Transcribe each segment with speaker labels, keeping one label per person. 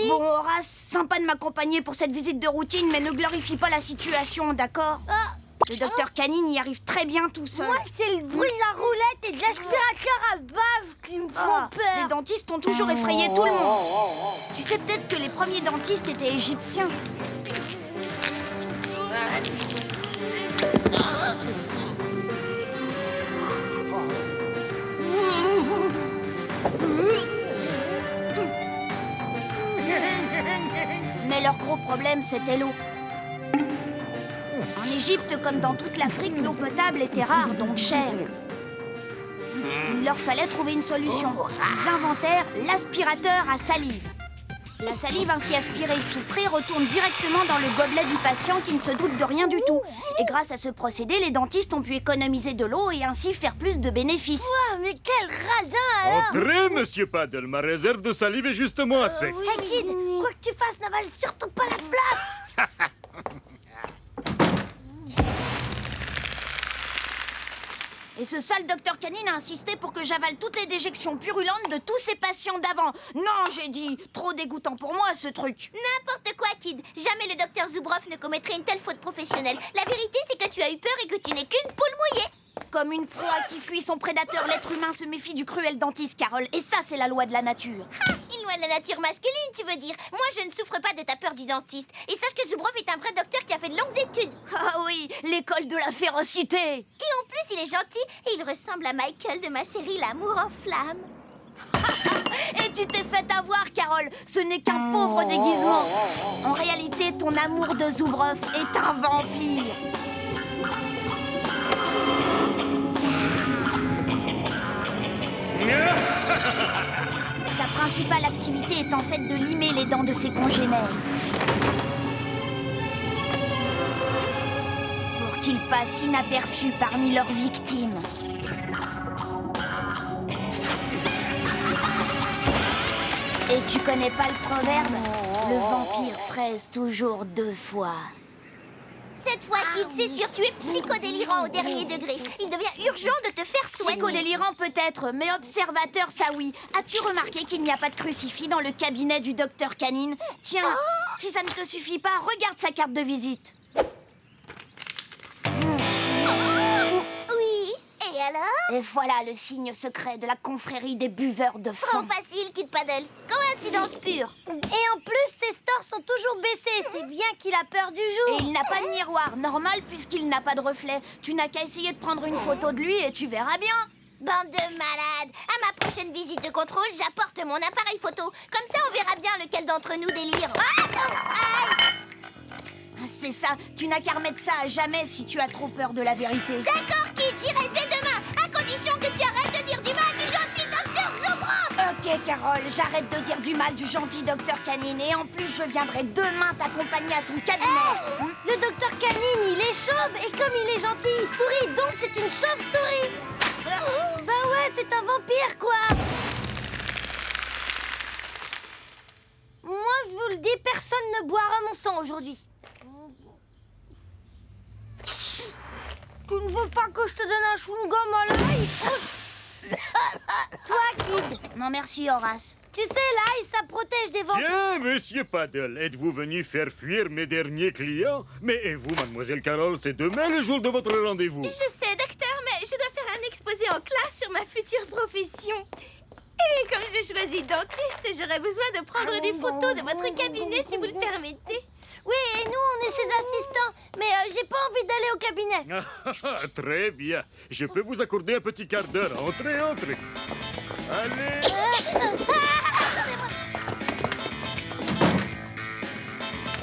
Speaker 1: Bon, Horace, sympa de m'accompagner pour cette visite de routine, mais ne glorifie pas la situation, d'accord? Le docteur Canine y arrive très bien tout seul.
Speaker 2: Moi, c'est le bruit de la roulette et de l'aspirateur à bave qui me font peur.
Speaker 1: Les dentistes ont toujours effrayé tout le monde. Tu sais peut-être que les premiers dentistes étaient égyptiens. Mais leur gros problème, c'était l'eau. En Égypte, comme dans toute l'Afrique, l'eau potable était rare, donc chère. Il leur fallait trouver une solution. Ils inventèrent l'aspirateur à salive. La salive ainsi aspirée et filtrée retourne directement dans le gobelet du patient qui ne se doute de rien du tout. Et grâce à ce procédé, les dentistes ont pu économiser de l'eau et ainsi faire plus de bénéfices.
Speaker 2: Ouah, mais quel radin alors!
Speaker 3: Entrez, monsieur Paddle, ma réserve de salive est justement assez.
Speaker 2: Hey Kid, quoi que tu fasses, n'avale surtout pas la flotte!
Speaker 1: Et ce sale docteur Canine a insisté pour que j'avale toutes les déjections purulentes de tous ces patients d'avant. Non, j'ai dit, trop dégoûtant pour moi ce truc.
Speaker 4: N'importe quoi, Kid. Jamais le docteur Zubrov ne commettrait une telle faute professionnelle. La vérité, c'est que tu as eu peur et que tu n'es qu'une poule mouillée.
Speaker 1: Comme une proie qui fuit son prédateur, l'être humain se méfie du cruel dentiste, Carole. Et ça, c'est la loi de la nature.
Speaker 4: Ah, une loi de la nature masculine, tu veux dire. Moi, je ne souffre pas de ta peur du dentiste. Et sache que Zubrov est un vrai docteur qui a fait de longues études.
Speaker 1: Ah oui, l'école de la férocité.
Speaker 4: Et en plus, il est gentil et il ressemble à Michael de ma série L'amour en flammes.
Speaker 1: Et tu t'es fait avoir, Carole. Ce n'est qu'un pauvre déguisement. En réalité, ton amour de Zubrov est un vampire. Sa principale activité est en fait de limer les dents de ses congénères. Pour qu'ils passent inaperçus parmi leurs victimes. Et tu connais pas le proverbe? Le vampire fraise toujours deux fois.
Speaker 4: Cette fois, Kid, c'est sûr, tu es psychodélirant au dernier degré. Il devient urgent de te faire soigner.
Speaker 1: Psychodélirant peut-être, mais observateur, ça oui. As-tu remarqué qu'il n'y a pas de crucifix dans le cabinet du docteur Canine? Tiens, si ça ne te suffit pas, regarde sa carte de visite.
Speaker 4: Oui, et alors?
Speaker 1: Et voilà le signe secret de la confrérie des buveurs de
Speaker 4: Trop
Speaker 1: fond.
Speaker 4: facile, Kid Paddle. Coïncidence pure.
Speaker 2: Et en plus, ses stores sont toujours baissés. C'est bien qu'il a peur du
Speaker 1: Et
Speaker 2: jour.
Speaker 1: il n'a pas de miroir, normal puisqu'il n'a pas de reflet. Tu n'as qu'à essayer de prendre une photo de lui et tu verras bien.
Speaker 4: Bande de malades. À ma prochaine visite de contrôle, j'apporte mon appareil photo. Comme ça, on verra bien lequel d'entre nous délire.
Speaker 1: C'est ça, tu n'as qu'à remettre ça à jamais si tu as trop peur de la vérité.
Speaker 4: D'accord, Kid, j'irai dès demain, à condition que tu arrêtes de dire du mal du gentil docteur Zubrov.
Speaker 1: Ok, Carole, j'arrête de dire du mal du gentil docteur Canine et en plus je viendrai demain t'accompagner à son cabinet.
Speaker 2: Le docteur Canine, il est chauve et comme il est gentil, il sourit, donc c'est une chauve-souris. Bah ouais, c'est un vampire, quoi. Moi, je vous le dis, personne ne boira mon sang aujourd'hui. Tu ne veux pas que je te donne un chewing-gum à l'œil? Toi, Kid.
Speaker 1: Non merci Horace.
Speaker 2: Tu sais, l'ail, ça protège des vampires.
Speaker 3: Tiens, monsieur Paddle, êtes-vous venu faire fuir mes derniers clients? Mais et vous, mademoiselle Carole, c'est demain le jour de votre rendez-vous.
Speaker 4: Je sais, docteur, mais je dois faire un exposé en classe sur ma future profession. Et comme j'ai choisi dentiste, j'aurais besoin de prendre des photos de votre cabinet, si vous le permettez.
Speaker 2: Oui, et nous, on est ses assistants. Mais j'ai pas envie d'aller au cabinet.
Speaker 3: Très bien. Je peux vous accorder un petit quart d'heure. Entrez, entrez. Allez.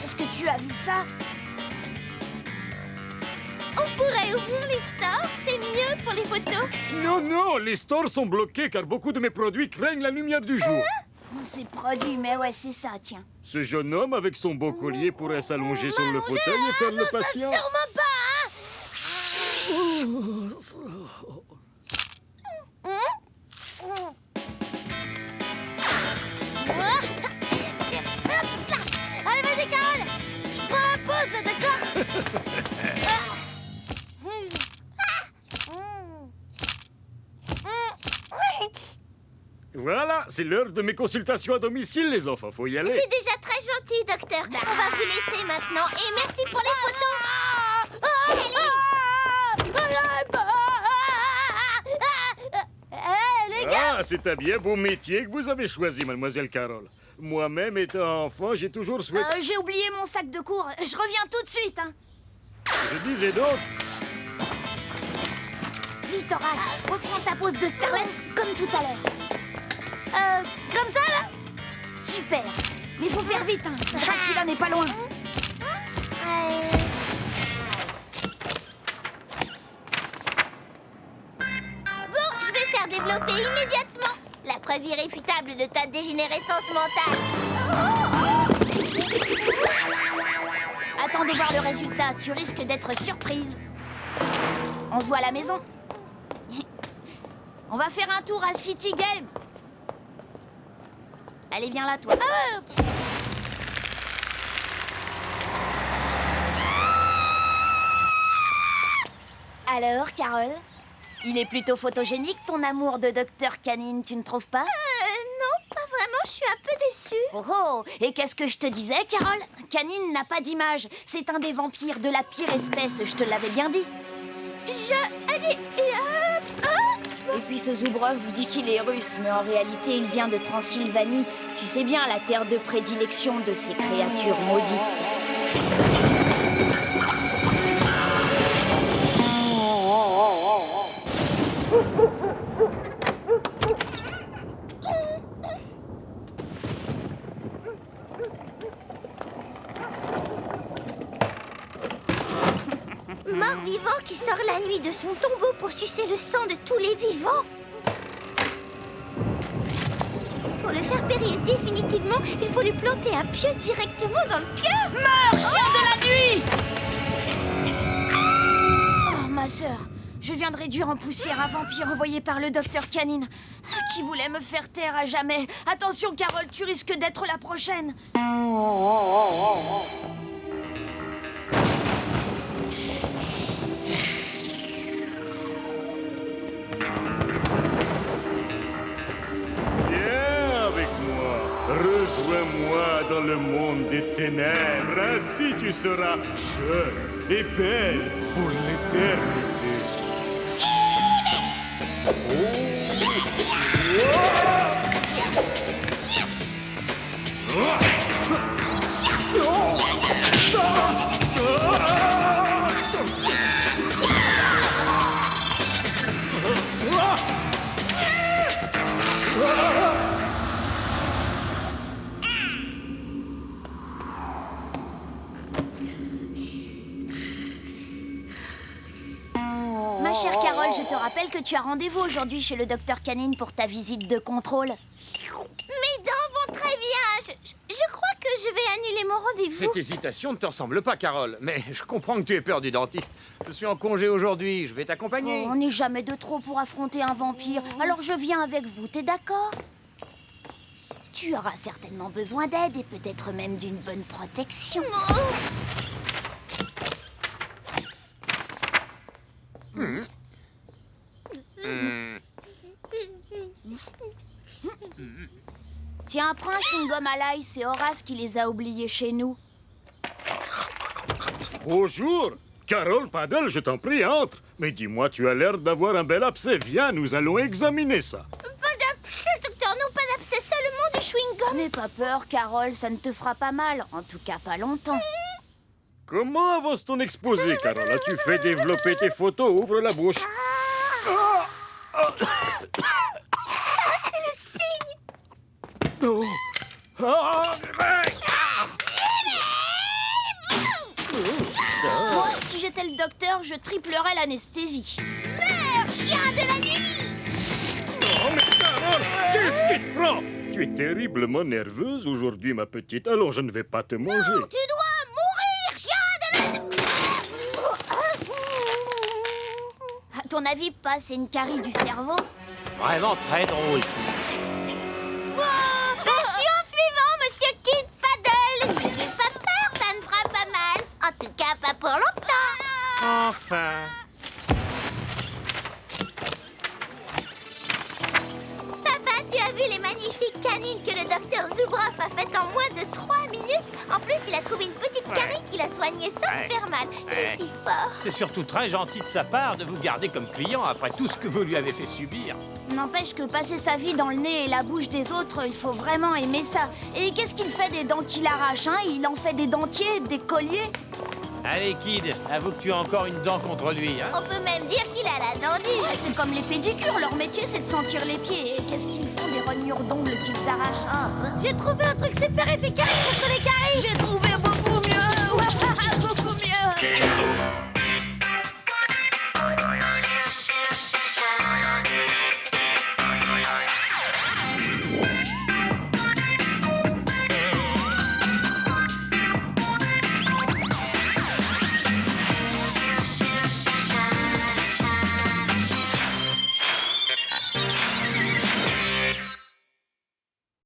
Speaker 1: Est-ce que tu as vu ça?
Speaker 4: On pourrait ouvrir les stores, c'est mieux pour les photos.
Speaker 3: Non, non, les stores sont bloqués car beaucoup de mes produits craignent la lumière du jour.
Speaker 1: On s'est produit, mais ouais, c'est ça, tiens.
Speaker 3: Ce jeune homme avec son beau collier pourrait s'allonger sur le fauteuil et faire le patient.
Speaker 2: Sûrement pas, Allez, vas-y, Carole. Je prends la pause, là, d'accord?
Speaker 3: Voilà, Ah, c'est l'heure de mes consultations à domicile, les enfants. Faut y aller.
Speaker 4: C'est déjà très gentil, docteur. On va vous laisser maintenant. Et merci pour les photos.
Speaker 2: Les gars,
Speaker 3: Ah, c'est un bien beau métier que vous avez choisi, mademoiselle Carole. Moi-même, étant enfant, j'ai toujours souhaité...
Speaker 1: J'ai oublié mon sac de cours. Je reviens tout de suite, hein.
Speaker 3: Je disais donc...
Speaker 1: Vite, Horace, reprends ta pose de Starlet comme tout à l'heure.
Speaker 2: comme ça, là?
Speaker 1: Super. Mais faut faire vite, hein. Dracula n'est pas loin.
Speaker 4: Bon, je vais faire développer immédiatement la preuve irréfutable de ta dégénérescence mentale.
Speaker 1: Attends de voir le résultat. Tu risques d'être surprise. On se voit à la maison. On va faire un tour à City Game. Allez, viens là, toi. Alors, Carole, il est plutôt photogénique, ton amour de Dr. Canine, tu ne trouves pas?
Speaker 4: Non, pas vraiment, je suis un peu déçue.
Speaker 1: Oh oh! Et qu'est-ce que je te disais, Carole? Canine n'a pas d'image. C'est un des vampires de la pire espèce, je te l'avais bien dit. Et puis ce Zoubrov dit qu'il est russe, mais en réalité, il vient de Transylvanie. Tu sais bien, la terre de prédilection de ces créatures maudites.
Speaker 4: Mort-vivant qui sort la nuit de son tombeau pour sucer le sang de tous les vivants. Pour le faire périr définitivement, il faut lui planter un pieu directement dans le cœur.
Speaker 1: Meurs, chien de la nuit! Oh, ma sœur, je viens de réduire en poussière un vampire envoyé par le docteur Canine, qui voulait me faire taire à jamais. Attention, Carole, tu risques d'être la prochaine.
Speaker 3: Rejoins-moi dans le monde des ténèbres, ainsi tu seras jeune et belle pour l'éternité.
Speaker 1: Ma chère Carole, je te rappelle que tu as rendez-vous aujourd'hui chez le docteur Canine pour ta visite de contrôle.
Speaker 4: Mes dents vont très bien. Je crois que je vais annuler mon rendez-vous.
Speaker 5: Cette hésitation ne te ressemble pas, Carole. Mais je comprends que tu aies peur du dentiste. Je suis en congé aujourd'hui, je vais t'accompagner.
Speaker 1: Oh, on n'est jamais de trop pour affronter un vampire, alors je viens avec vous, t'es d'accord? Tu auras certainement besoin d'aide et peut-être même d'une bonne protection. Tiens, prends un chewing-gum à l'ail, c'est Horace qui les a oubliés chez nous.
Speaker 3: Bonjour. Carole Paddle, je t'en prie, entre. Mais dis-moi, tu as l'air d'avoir un bel abcès. Viens, nous allons examiner ça.
Speaker 4: Pas d'abcès, docteur, non, pas d'abcès, seulement du chewing-gum.
Speaker 1: N'aie pas peur, Carole, ça ne te fera pas mal. En tout cas, pas longtemps.
Speaker 3: Comment avance ton exposé, Carole? As-tu fait développer tes photos? Ouvre la bouche.
Speaker 4: Ça, c'est le signe.
Speaker 3: Oh. Ah, ouais.
Speaker 1: Moi, si j'étais le docteur, je triplerais l'anesthésie.
Speaker 4: Meurs, chien de la nuit.
Speaker 3: Oh, mais Carole, qu'est-ce qui te prend? Tu es terriblement nerveuse aujourd'hui, ma petite. Alors, je ne vais pas te manger.
Speaker 4: Tu dois mourir, chien de la nuit.
Speaker 1: À ton avis, pas, c'est une carie du cerveau?
Speaker 5: Vraiment très drôle.
Speaker 4: Patient suivant, monsieur Kid Paddle. N'ayez pas peur, ça ne fera pas mal. En tout cas, pas pour longtemps.
Speaker 5: Enfin.
Speaker 4: Papa, tu as vu les magnifiques est si fort.
Speaker 5: C'est surtout très gentil de sa part de vous garder comme client après tout ce que vous lui avez fait subir.
Speaker 1: N'empêche que passer sa vie dans le nez et la bouche des autres, il faut vraiment aimer ça. Et qu'est-ce qu'il fait des dents qu'il arrache, hein? Il en fait des dentiers, des colliers?
Speaker 5: Allez, Kid, avoue que tu as encore une dent contre lui, hein?
Speaker 4: On peut même dire qu'il a la dent dure.
Speaker 1: Ouais, c'est comme les pédicures, leur métier c'est de sentir les pieds. Et qu'est-ce qu'ils font des rognures d'ongles qu'ils arrachent, hein?
Speaker 2: J'ai trouvé un truc super efficace contre les caries.
Speaker 1: J'ai trouvé